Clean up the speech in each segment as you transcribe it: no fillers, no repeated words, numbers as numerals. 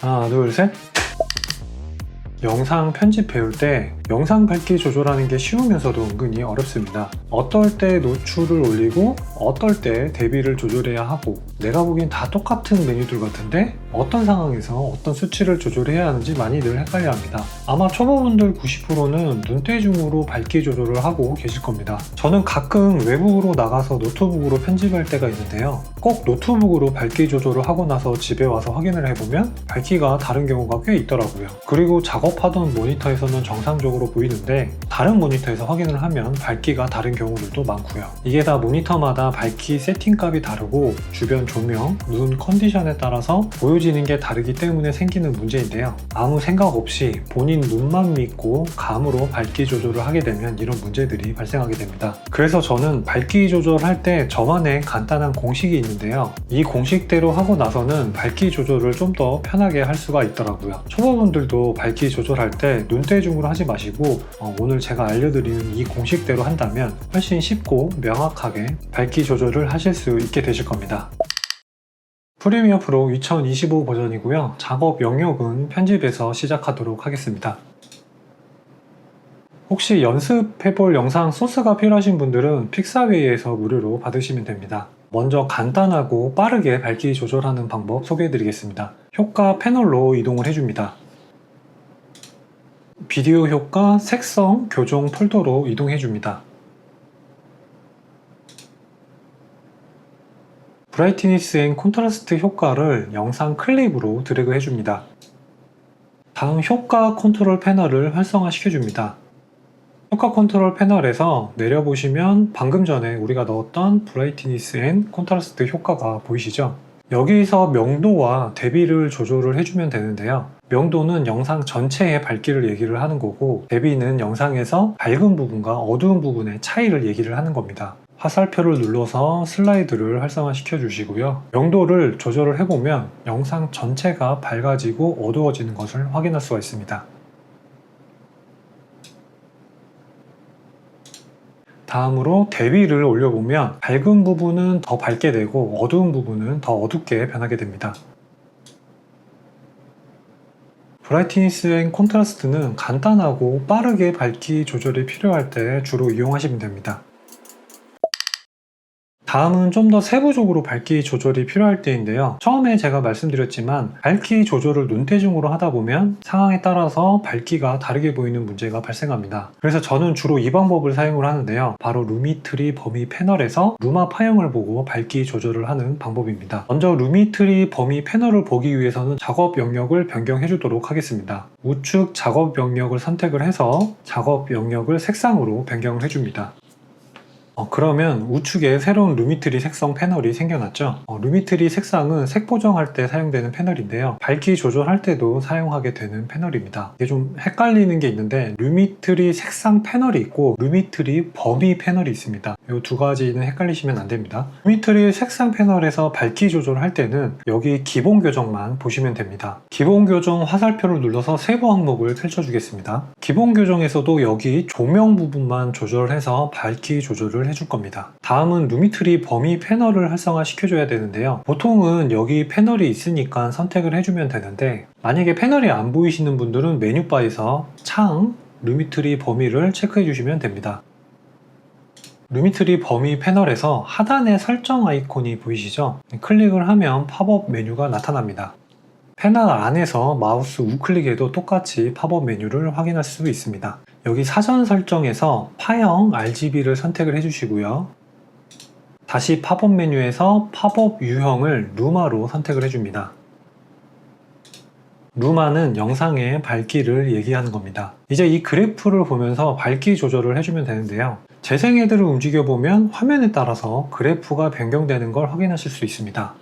하나, 둘, 셋. 영상 편집 배울 때 영상 밝기 조절하는 게 쉬우면서도 은근히 어렵습니다. 어떨 때 노출을 올리고 어떨 때 대비를 조절해야 하고, 내가 보기엔 다 똑같은 메뉴들 같은데 어떤 상황에서 어떤 수치를 조절해야 하는지 많이들 헷갈려합니다. 아마 초보분들 90%는 눈대중으로 밝기 조절을 하고 계실 겁니다. 저는 가끔 외부로 나가서 노트북으로 편집할 때가 있는데요, 꼭 노트북으로 밝기 조절을 하고 나서 집에 와서 확인을 해보면 밝기가 다른 경우가 꽤 있더라고요. 그리고 작업하던 모니터에서는 정상적으로 보이는데 다른 모니터에서 확인을 하면 밝기가 다른 경우들도 많고요. 이게 다 모니터마다 밝기 세팅값이 다르고 주변 조명, 눈 컨디션에 따라서 보여지는 게 다르기 때문에 생기는 문제인데요, 아무 생각 없이 본인 눈만 믿고 감으로 밝기 조절을 하게 되면 이런 문제들이 발생하게 됩니다. 그래서 저는 밝기 조절할 때 저만의 간단한 공식이 있는데요, 이 공식대로 하고 나서는 밝기 조절을 좀 더 편하게 할 수가 있더라고요. 초보분들도 밝기 조절할 때 눈대중으로 하지 마시고 오늘 제가 알려드리는 이 공식대로 한다면 훨씬 쉽고 명확하게 밝기 조절을 하실 수 있게 되실 겁니다. 프리미어 프로 2025 버전이고요. 작업 영역은 편집에서 시작하도록 하겠습니다. 혹시 연습해볼 영상 소스가 필요하신 분들은 픽사웨이에서 무료로 받으시면 됩니다. 먼저 간단하고 빠르게 밝기 조절하는 방법 소개해드리겠습니다. 효과 패널로 이동을 해줍니다. 비디오 효과, 색성, 교정 폴더로 이동해줍니다. 브라이트니스 앤 콘트라스트 효과를 영상 클립으로 드래그 해줍니다. 다음 효과 컨트롤 패널을 활성화 시켜줍니다. 효과 컨트롤 패널에서 내려보시면 방금 전에 우리가 넣었던 브라이트니스 앤 콘트라스트 효과가 보이시죠? 여기서 명도와 대비를 조절을 해주면 되는데요, 명도는 영상 전체의 밝기를 얘기를 하는 거고, 대비는 영상에서 밝은 부분과 어두운 부분의 차이를 얘기를 하는 겁니다. 화살표를 눌러서 슬라이드를 활성화 시켜 주시고요, 명도를 조절을 해보면 영상 전체가 밝아지고 어두워지는 것을 확인할 수가 있습니다. 다음으로 대비를 올려보면 밝은 부분은 더 밝게 되고 어두운 부분은 더 어둡게 변하게 됩니다. 브라이트니스 앤 콘트라스트는 간단하고 빠르게 밝기 조절이 필요할 때 주로 이용하시면 됩니다. 다음은 좀 더 세부적으로 밝기 조절이 필요할 때인데요, 처음에 제가 말씀드렸지만 밝기 조절을 눈대중으로 하다 보면 상황에 따라서 밝기가 다르게 보이는 문제가 발생합니다. 그래서 저는 주로 이 방법을 사용을 하는데요, 바로 루미트리 범위 패널에서 루마 파형을 보고 밝기 조절을 하는 방법입니다. 먼저 루미트리 범위 패널을 보기 위해서는 작업 영역을 변경해 주도록 하겠습니다. 우측 작업 영역을 선택을 해서 작업 영역을 색상으로 변경을 해줍니다. 그러면 우측에 새로운 루미트리 색성 패널이 생겨났죠. 루미트리 색상은 색 보정할 때 사용되는 패널인데요, 밝기 조절할 때도 사용하게 되는 패널입니다. 이게 좀 헷갈리는 게 있는데, 루미트리 색상 패널이 있고 루미트리 범위 패널이 있습니다. 이 두 가지는 헷갈리시면 안 됩니다. 루미트리 색상 패널에서 밝기 조절할 때는 여기 기본 교정만 보시면 됩니다. 기본 교정 화살표를 눌러서 세부 항목을 펼쳐주겠습니다. 기본 교정에서도 여기 조명 부분만 조절해서 밝기 조절을 해줄 겁니다. 다음은 루미트리 범위 패널을 활성화 시켜줘야 되는데요, 보통은 여기 패널이 있으니까 선택을 해주면 되는데, 만약에 패널이 안 보이시는 분들은 메뉴바에서 창 루미트리 범위를 체크해 주시면 됩니다. 루미트리 범위 패널에서 하단에 설정 아이콘이 보이시죠? 클릭을 하면 팝업 메뉴가 나타납니다. 패널 안에서 마우스 우클릭해도 똑같이 팝업 메뉴를 확인할 수 있습니다. 여기 사전 설정에서 파형 RGB를 선택을 해주시고요, 다시 팝업 메뉴에서 팝업 유형을 루마로 선택을 해줍니다. 루마는 영상의 밝기를 얘기하는 겁니다. 이제 이 그래프를 보면서 밝기 조절을 해주면 되는데요, 재생 헤드를 움직여보면 화면에 따라서 그래프가 변경되는 걸 확인하실 수 있습니다.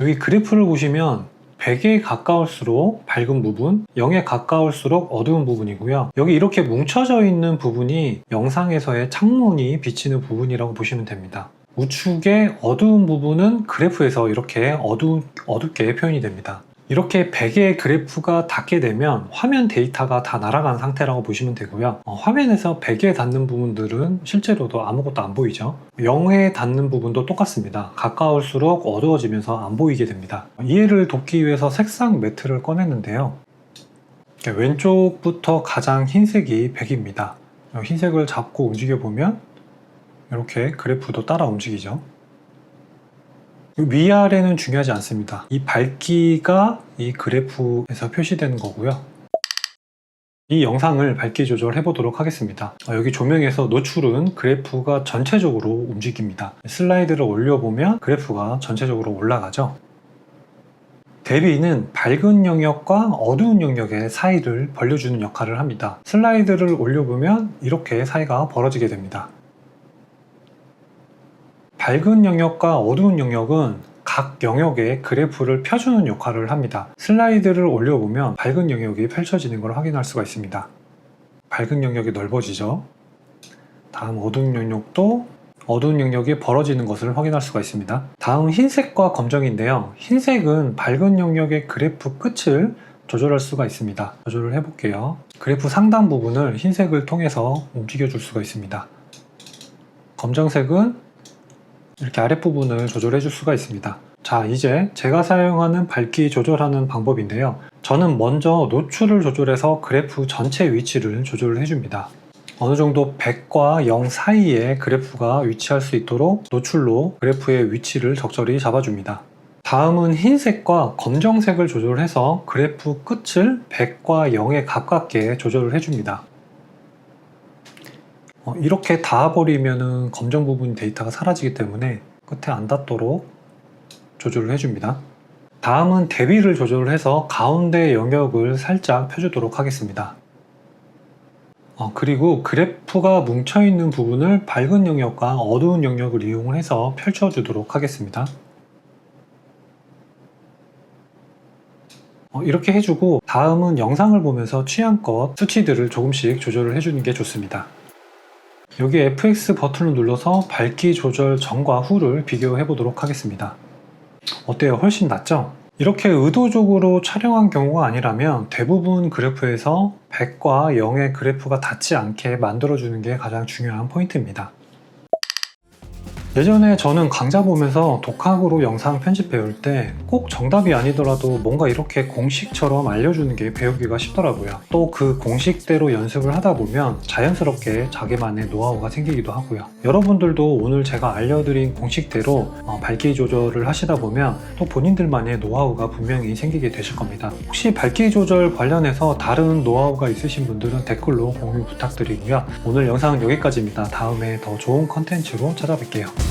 여기 그래프를 보시면 100에 가까울수록 밝은 부분, 0에 가까울수록 어두운 부분이고요, 여기 이렇게 뭉쳐져 있는 부분이 영상에서의 창문이 비치는 부분이라고 보시면 됩니다. 우측의 어두운 부분은 그래프에서 이렇게 어둡게 표현이 됩니다. 이렇게 베개의 그래프가 닿게 되면 화면 데이터가 다 날아간 상태라고 보시면 되고요. 화면에서 베개에 닿는 부분들은 실제로도 아무것도 안 보이죠. 0에 닿는 부분도 똑같습니다. 가까울수록 어두워지면서 안 보이게 됩니다. 이해를 돕기 위해서 색상 매트를 꺼냈는데요. 왼쪽부터 가장 흰색이 100입니다. 흰색을 잡고 움직여보면 이렇게 그래프도 따라 움직이죠. 위아래는 중요하지 않습니다. 이 밝기가 이 그래프에서 표시되는 거고요. 이 영상을 밝기 조절해 보도록 하겠습니다. 여기 조명에서 노출은 그래프가 전체적으로 움직입니다. 슬라이드를 올려보면 그래프가 전체적으로 올라가죠. 대비는 밝은 영역과 어두운 영역의 사이를 벌려주는 역할을 합니다. 슬라이드를 올려보면 이렇게 사이가 벌어지게 됩니다. 밝은 영역과 어두운 영역은 각 영역의 그래프를 펴주는 역할을 합니다. 슬라이드를 올려보면 밝은 영역이 펼쳐지는 걸 확인할 수가 있습니다. 밝은 영역이 넓어지죠. 다음 어두운 영역도 어두운 영역이 벌어지는 것을 확인할 수가 있습니다. 다음 흰색과 검정인데요. 흰색은 밝은 영역의 그래프 끝을 조절할 수가 있습니다. 조절을 해볼게요. 그래프 상단 부분을 흰색을 통해서 움직여 줄 수가 있습니다. 검정색은 이렇게 아랫부분을 조절해 줄 수가 있습니다. 자, 이제 제가 사용하는 밝기 조절하는 방법인데요. 저는 먼저 노출을 조절해서 그래프 전체 위치를 조절을 해줍니다. 어느 정도 100과 0 사이에 그래프가 위치할 수 있도록 노출로 그래프의 위치를 적절히 잡아줍니다. 다음은 흰색과 검정색을 조절해서 그래프 끝을 100과 0에 가깝게 조절을 해줍니다. 이렇게 닿아버리면 검정 부분 데이터가 사라지기 때문에 끝에 안 닿도록 조절을 해줍니다. 다음은 대비를 조절을 해서 가운데 영역을 살짝 펴주도록 하겠습니다. 그리고 그래프가 뭉쳐있는 부분을 밝은 영역과 어두운 영역을 이용해서 펼쳐주도록 하겠습니다. 이렇게 해주고 다음은 영상을 보면서 취향껏 수치들을 조금씩 조절을 해주는 게 좋습니다. 여기 FX 버튼을 눌러서 밝기 조절 전과 후를 비교해 보도록 하겠습니다. 어때요? 훨씬 낫죠? 이렇게 의도적으로 촬영한 경우가 아니라면 대부분 그래프에서 100과 0의 그래프가 닿지 않게 만들어주는 게 가장 중요한 포인트입니다. 예전에 저는 강좌 보면서 독학으로 영상 편집 배울 때 꼭 정답이 아니더라도 뭔가 이렇게 공식처럼 알려주는 게 배우기가 쉽더라고요. 또 그 공식대로 연습을 하다 보면 자연스럽게 자기만의 노하우가 생기기도 하고요. 여러분들도 오늘 제가 알려드린 공식대로 밝기 조절을 하시다 보면 또 본인들만의 노하우가 분명히 생기게 되실 겁니다. 혹시 밝기 조절 관련해서 다른 노하우가 있으신 분들은 댓글로 공유 부탁드리고요. 오늘 영상은 여기까지입니다. 다음에 더 좋은 컨텐츠로 찾아뵐게요.